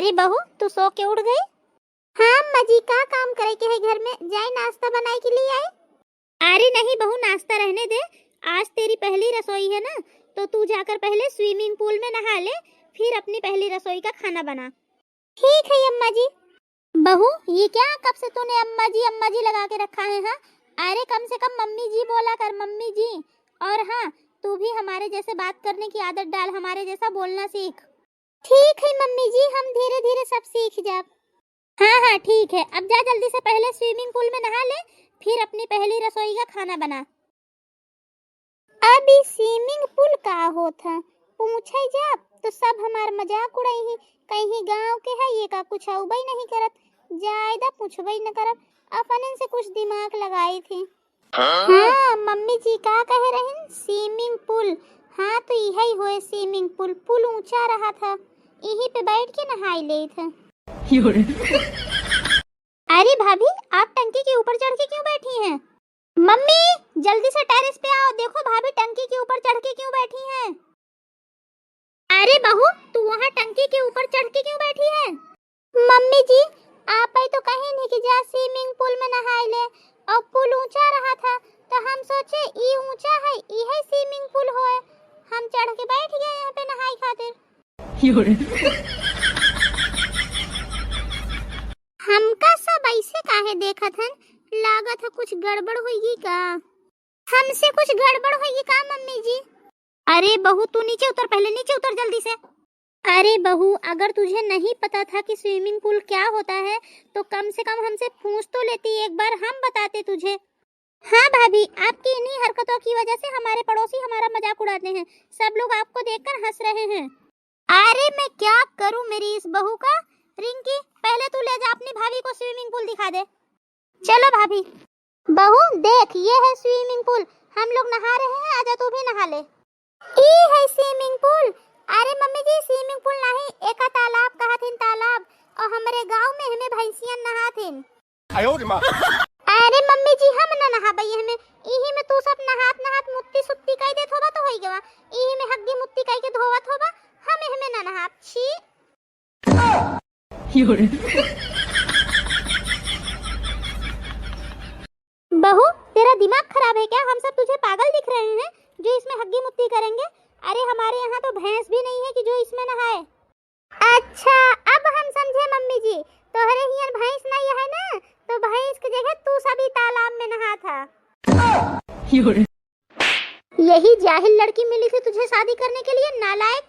अरे बहू, तू सो के उठ गई? हाँ अम्मा जी, का काम करे के है घर में, जाए नाश्ता बनाए के लिए आए। अरे नहीं बहू, नाश्ता रहने दे। आज तेरी पहली रसोई है ना, तो तू जाकर पहले स्विमिंग पूल में नहा ले, फिर अपनी पहली रसोई का खाना बना। ठीक है अम्मा जी। बहू, ये क्या कब से तूने अम्मा जी लगा के रखा है? हाँ, अरे कम से कम मम्मी जी बोला कर, मम्मी जी। और हाँ, तू भी हमारे जैसे बात करने की आदत डाल, हमारे जैसा बोलना सीख। ठीक है मम्मी जी, हम धीरे धीरे सब सीख जाए। हाँ हाँ ठीक है, अब जा जल्दी से पहले स्विमिंग पूल में नहा ले, फिर अपनी पहली रसोई का खाना बना। अभी स्विमिंग पूल का होता पूछे जा तो सब हमार मजाक उड़ाई ही, कहीं गांव के है ये का कुछ उबई नहीं करत, ज्यादा पूछबई न करब, अपन से कुछ दिमाग लगाई थी। हाँ मम्मी जी का कह रहे स्विमिंग पूल? हाँ तो यही हुए स्विमिंग पूल, पुल ऊंचा रहा था, यहीं पे बैठ के नहाई ले थे। अरे भाभी, आप टंकी के ऊपर चढ़ के क्यों बैठी हैं? मम्मी जल्दी से टेरेस पे आओ, देखो भाभी टंकी के ऊपर चढ़ के क्यों बैठी हैं। अरे बहू, तू वहाँ टंकी के ऊपर चढ़ के क्यों बैठी है? मम्मी जी, आप ही तो कहीं नहीं कि जा स्विमिंग पूल में नहाए ले, और पुल ऊंचा रहा था तो हम सोचे ये ऊंचा है, ये स्विमिंग पूल होए, हम चढ़ के बैठ गए यहाँ पे नहाई खातिर। हमका सब ऐसे काहे देखत हन, लागत है कुछ गड़बड़ होगी का? हमसे कुछ गड़बड़ होगी का मम्मी जी? अरे बहू तू नीचे उतर, पहले नीचे उतर जल्दी से। अरे बहू, अगर तुझे नहीं पता था कि स्विमिंग पूल क्या होता है तो कम से कम हमसे पूछ तो लेती, एक बार हम बताते तुझे। हाँ भाभी, आपकी इन्हीं हरकतों की वजह से हमारे पड़ोसी हमारा मजाक उड़ाते हैं, सब लोग आपको देखकर हंस रहे हैं। अरे मैं क्या करूं मेरी इस बहू का? रिंकी, पहले तू ले जा अपनी भाभी को स्विमिंग पूल दिखा दे। चलो भाभी। बहू देख, ये है स्विमिंग पूल, हम लोग नहा रहे हैं, आजा तू भी नहा ले। ये है स्विमिंग पूल? अरे मम्मी जी, स्विमिंग पूल नहीं, एक तालाब कहा थिन, तालाब, और हमारे गांव में हमें भैंसियां नहा थिन। अरे मम्मी जी, हम न नहा बई, हमें इही में तू सब नहात नहात मुत्ती सुत्ती कई देत होबा तो होई गवा, इही में हग्गी मुत्ती कई के धोवत होबा, हमें न नहा छी। बहू, तेरा दिमाग खराब है क्या? हम सब तुझे पागल दिख रहे हैं जो इसमें हग्गी मुत्ती करेंगे? अरे हमारे यहाँ तो भैंस भी नहीं है कि जो इसमें नहाए। अच्छा अब हम समझे मम्मी जी, तोहरे हियर भैंस नहीं है ना, तो भैंस की जगह तू सभी तालाब में नहा था। यही जाहिल लड़की मिली थी तुझे शादी करने के लिए, नालायक।